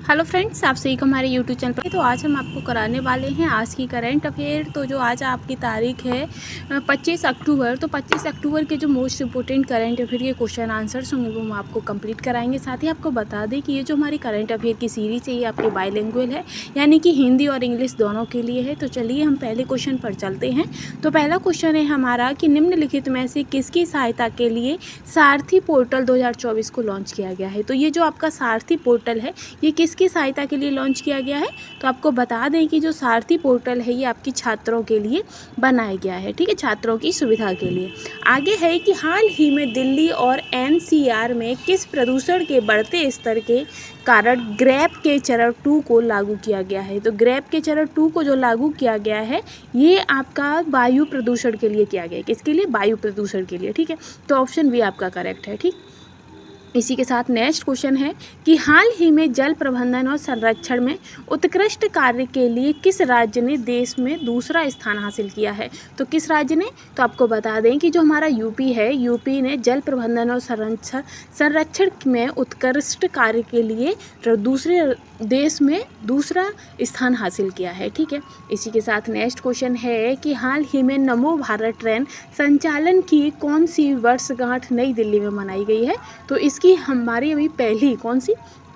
Hello friends, आप सभी को हमारे यूट्यूब चैनल पर। तो आज हम आपको कराने वाले हैं आज की करंट अफेयर। तो जो आज आपकी तारीख है 25 अक्टूबर, तो 25 अक्टूबर के जो मोस्ट इंपोर्टेंट करंट अफेयर के क्वेश्चन आंसर्स होंगे वो हम आपको कंप्लीट कराएंगे। साथ ही आपको बता दें कि ये जो हमारी करंट अफेयर की सीरीज़ है ये आपकी बाइलिंगुअल है, यानी कि हिंदी और इंग्लिश दोनों के लिए है। तो चलिए हम पहले क्वेश्चन पर चलते हैं। तो पहला क्वेश्चन है हमारा कि निम्नलिखित में से किसकी सहायता के लिए सारथी पोर्टल 2024 को लॉन्च किया गया है। तो ये जो आपका सारथी पोर्टल है ये किसकी सहायता के लिए लॉन्च किया गया है। तो आपको बता दें कि जो सारथी पोर्टल है ये आपकी छात्रों के लिए बनाया गया है, ठीक है, छात्रों की सुविधा के लिए। आगे है कि हाल ही में दिल्ली और एनसीआर में किस प्रदूषण के बढ़ते स्तर के कारण ग्रैप के चरण 2 को लागू किया गया है। तो ग्रैप के चरण 2 को जो लागू किया गया है ये आपका वायु प्रदूषण के लिए किया गया है। किसके लिए? वायु प्रदूषण के लिए, ठीक है। तो ऑप्शन बी आपका करेक्ट है, ठीक। इसी के साथ नेक्स्ट क्वेश्चन है कि हाल ही में जल प्रबंधन और संरक्षण में उत्कृष्ट कार्य के लिए किस राज्य ने देश में दूसरा स्थान हासिल किया है। तो किस राज्य ने? तो आपको बता दें कि जो हमारा यूपी है, यूपी ने जल प्रबंधन और संरक्षण में उत्कृष्ट कार्य के लिए दूसरे देश में दूसरा स्थान हासिल किया है, ठीक है। इसी के साथ नेक्स्ट क्वेश्चन है कि हाल ही में नमो भारत ट्रेन संचालन की कौन सी वर्षगांठ नई दिल्ली में मनाई गई है। तो इसकी हमारी अभी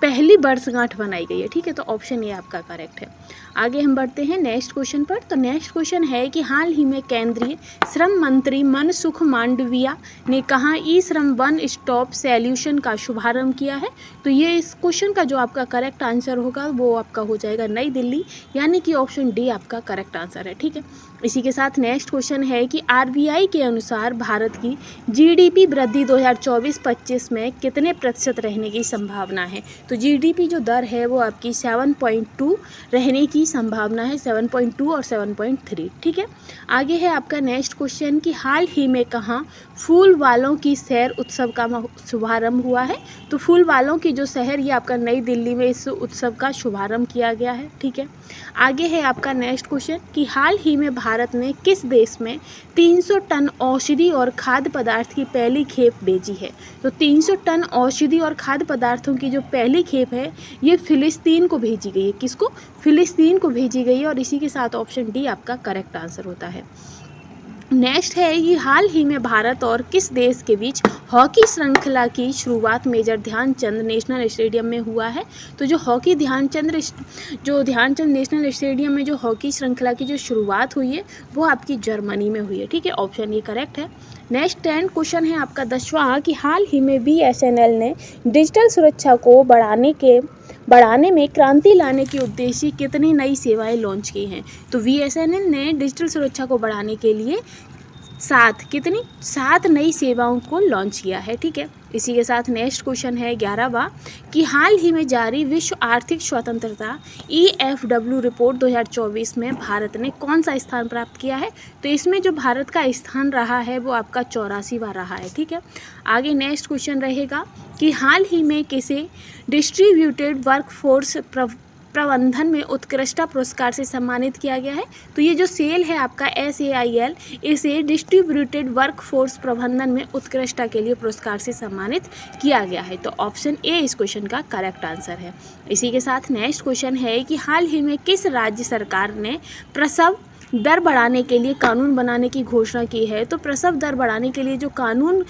पहली वर्षगांठ बनाई गई है, ठीक है। तो ऑप्शन ए आपका करेक्ट है। आगे हम बढ़ते हैं नेक्स्ट क्वेश्चन पर। तो नेक्स्ट क्वेश्चन है कि हाल ही में केंद्रीय श्रम मंत्री मनसुख मांडविया ने कहा ई श्रम वन स्टॉप सॉल्यूशन का शुभारंभ किया है। तो ये इस क्वेश्चन का जो आपका करेक्ट आंसर होगा वो आपका हो जाएगा नई दिल्ली, यानी कि ऑप्शन डी आपका करेक्ट आंसर है, ठीक है। इसी के साथ नेक्स्ट क्वेश्चन है कि आरबीआई के अनुसार भारत की जीडीपी वृद्धि 2024-25 में कितने प्रतिशत रहने की संभावना है। तो जीडीपी जो दर है वो आपकी 7.2 रहने की संभावना है, 7.2 और 7.3, ठीक है। आगे है आपका नेक्स्ट क्वेश्चन कि हाल ही में कहाँ फूल वालों की सैर उत्सव का शुभारंभ हुआ है। तो फूल वालों की जो शहर ये आपका नई दिल्ली में इस उत्सव का शुभारंभ किया गया है, ठीक है। आगे है आपका नेक्स्ट क्वेश्चन कि हाल ही में भारत ने किस देश में 300 टन औषधि और खाद्य पदार्थ की पहली खेप भेजी है। तो 300 टन औषधि और खाद्य पदार्थों की जो पहली खेप है ये फिलिस्तीन को भेजी गई है। किसको? फिलिस्तीन को भेजी गई है। और इसी के साथ ऑप्शन डी आपका करेक्ट आंसर होता है। नेक्स्ट है कि हाल ही में भारत और किस देश के बीच हॉकी श्रृंखला की शुरुआत मेजर ध्यानचंद नेशनल स्टेडियम में हुआ है। तो जो ध्यानचंद नेशनल स्टेडियम में जो हॉकी श्रृंखला की जो शुरुआत हुई है वो आपकी जर्मनी में हुई है, ठीक है। ऑप्शन ये करेक्ट है। नेक्स्ट 10 क्वेश्चन है आपका 10वां कि हाल ही में बीएसएनएल ने डिजिटल सुरक्षा को बढ़ाने में क्रांति लाने के उद्देश्य कितनी नई सेवाएं लॉन्च की हैं। तो बीएसएनएल ने डिजिटल सुरक्षा को बढ़ाने के लिए 7 नई सेवाओं को लॉन्च किया है, ठीक है। इसी के साथ नेक्स्ट क्वेश्चन है 11वां कि हाल ही में जारी विश्व आर्थिक स्वतंत्रता EFW रिपोर्ट 2024 में भारत ने कौन सा स्थान प्राप्त किया है। तो इसमें जो भारत का स्थान रहा है वो आपका 84वां रहा है, ठीक है। आगे नेक्स्ट क्वेश्चन रहेगा कि हाल ही में किसे डिस्ट्रीब्यूटेड वर्कफोर्स प्रबंधन में उत्कृष्टता पुरस्कार से सम्मानित किया गया है। तो ये जो सेल है आपका SAIL, इसे डिस्ट्रीब्यूटेड वर्कफोर्स प्रबंधन में उत्कृष्टता के लिए पुरस्कार से सम्मानित किया गया है। तो ऑप्शन ए इस क्वेश्चन का करेक्ट आंसर है। इसी के साथ नेक्स्ट क्वेश्चन है कि हाल ही में किस राज्य सरकार ने प्रसव दर बढ़ाने के लिए कानून बनाने की घोषणा की है। तो प्रसव दर बढ़ाने के लिए जो कानून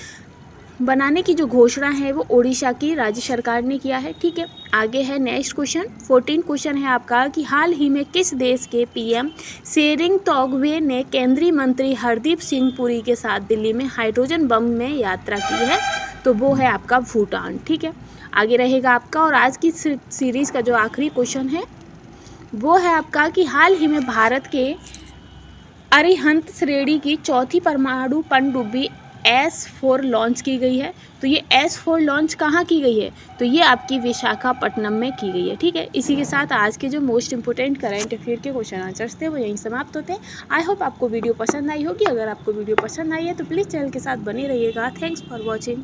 बनाने की जो घोषणा है वो ओडिशा की राज्य सरकार ने किया है, ठीक है। आगे है नेक्स्ट क्वेश्चन 14 क्वेश्चन है आपका कि हाल ही में किस देश के PM शेरिंग तोगवे ने केंद्रीय मंत्री हरदीप सिंह पुरी के साथ दिल्ली में हाइड्रोजन बम में यात्रा की है। तो वो है आपका भूटान, ठीक है। आगे रहेगा आपका और आज की सीरीज़ का जो आखिरी क्वेश्चन है वो है आपका कि हाल ही में भारत के अरिहंत श्रेणी की चौथी परमाणु पनडुब्बी S4 लॉन्च की गई है। तो ये S4 लॉन्च कहाँ की गई है। तो ये आपकी विशाखापट्टनम में की गई है, ठीक है। इसी के साथ आज के जो मोस्ट इंपोर्टेंट करंट अफेयर के क्वेश्चन आंसर्स थे वो यहीं समाप्त होते हैं। आई होप आपको वीडियो पसंद आई होगी। अगर आपको वीडियो पसंद आई है तो प्लीज़ चैनल के साथ बने रहिएगा। Thanks for watching.